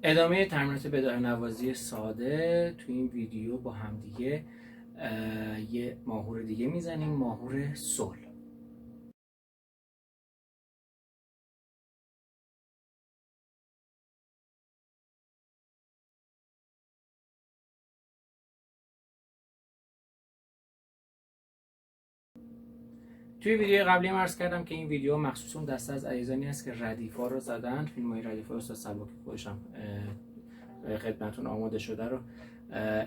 ادامه تمرینات بداهه نوازی ساده. تو این ویدیو با هم دیگه یه ماهور دیگه میزنیم، ماهور سل. توی ویدیو قبلی عرض کردم که این ویدیو مخصوص اون دسته از عزیزانی است که ردیفا رو زدن. فیلم‌های ردیفا استاد سباکی خودشم خدمتتون آماده شده رو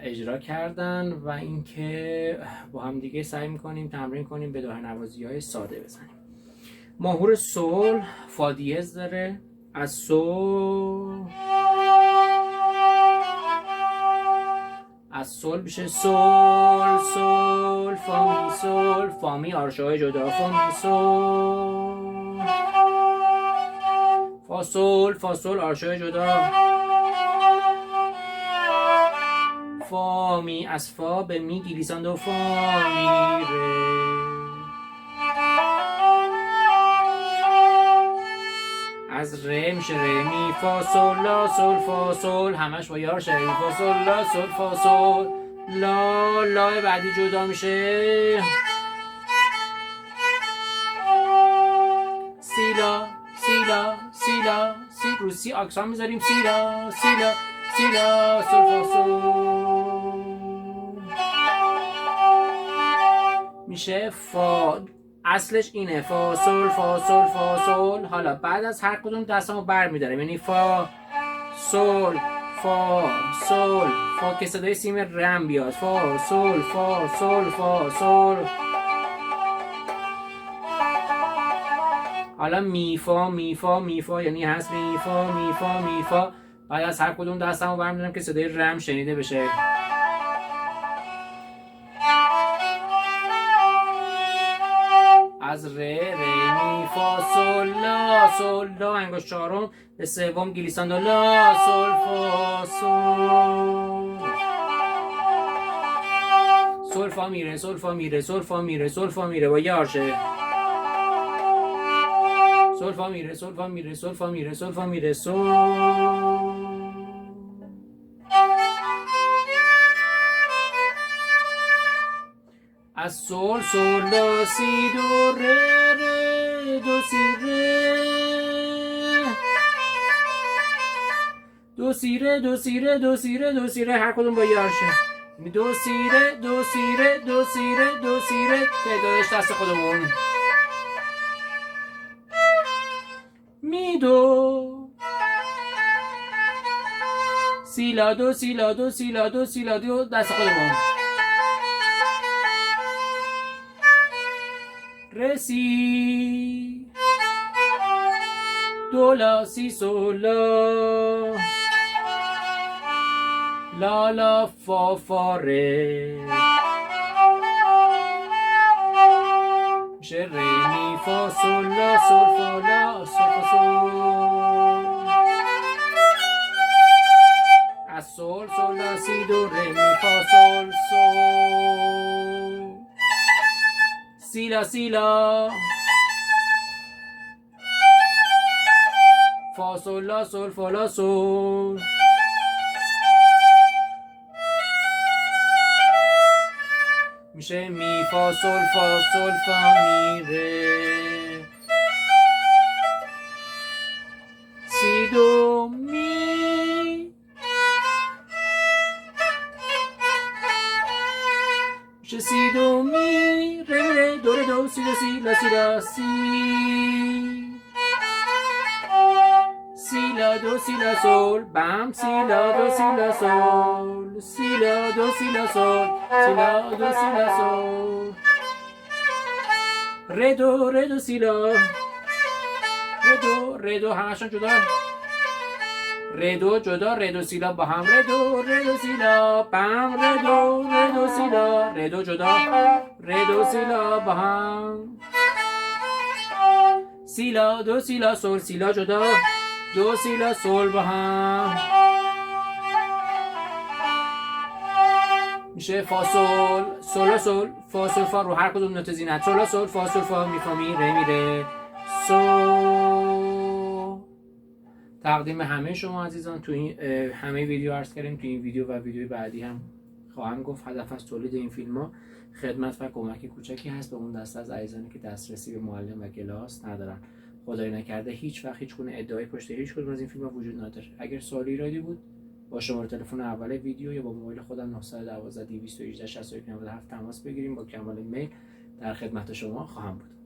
اجرا کردن و اینکه با هم دیگه سعی می‌کنیم تمرین کنیم بداهه نوازی‌های ساده بزنیم. ماهور سل فا دیز داره، از سل میشه سل سل فا می سل، فا می آرشای جدا، فا می سل، فا سل آرشای جدا، فا می از فا به می گلیساند و فا می ره، از ره میشه ره می فا سل لا سل فا سل، همش با یار شدی، فا سل لا سل فا سل لا، لا بعدی جدا میشه سیلا سیلا سیلا سی، رو سی اکسان میذاریم سیلا سیلا سیلا سل فا سل، میشه فا. اصلش اینه فا سل فا سل فا سل. حالا بعد از هر کدوم دستمو بر میداریم، یعنی فا سل فا سل فا که صدای سیم رم بیاد، فا سل فا سل فا سل. حالا می فا می فا می فا، یعنی هست می فا می فا می فا. بعد از هر کدوم دستمو برمی‌دارم که صدای رم شنیده بشه. از ره ره می فا سل لا انگشت چهارم به سوم گلیساند و لا سل فا سل، سل فا میره سل فا میره سل فا میره سل فا میره با یه آرشه، سل فا میره سل فا میره سل فا میره سل فا میره سل. از سل سل لا سی دو ره ره دو سی ره، دو سی ره دو سی ره دو سی ره دو سی ره، هر کدوم با یه آرشه، دو سی ره دو سی ره دو سی ره دو سی ره، تعدادش دست خودمون می دو سیلا دو سیلا دو سیلا دو سیلا دو، دست خودمون رسی دو لا سی سل لا لا فا فا ره، میشه ره می فا سل لا سل فا لا سل فا سل، از سل سل لا سی دو ره می فا سل سل، سیلا سیلا فا سل لا سل فا لا سل، میشه می فا سل فا می ره، سی دو می، میشه سی دو می ره ره دو ره دو سی دو سی لا سی لا سی، سی لا دو سی لا سل بم، سی لا دو سی لا سل، سی لا دو سی لا سل، سی لا دو سی لا سل، ره دو سی لا، ره دو همشون جدا، ره دو جدا، ره دو سی لا با هم، ره دو سی لا بم، ره دو سی لا، ره دو جدا، ره دو سی لا با هم، سی لا دو سی لا سل، سی لا جدا، دو سی لا سل با هم، میشه فا سل سل سل فا سل فا، رو هر کدوم نوت زینت سل سل فا سل فا می فا می ره می ره سل. تقدیم همه شما عزیزان تو این همه ویدیو عرض کردیم، تو این ویدیو و ویدیوی بعدی هم خواهم گفت هدف از تولید این فیلم‌ها خدمت و کمک کوچکی هست به اون دسته از عزیزانی که دسترسی به معلم و کلاس ندارن. خدای نکرده هیچ وقت هیچ گونه ادعای پشت هیچ کدوم از این فیلم‌ها وجود نداره. اگر سوالی ایرادی بود با شماره تلفن اول ویدیو یا با موبایل خودم 912 218 61 97 تماس بگیریم، با کمال میل در خدمت شما خواهم بود.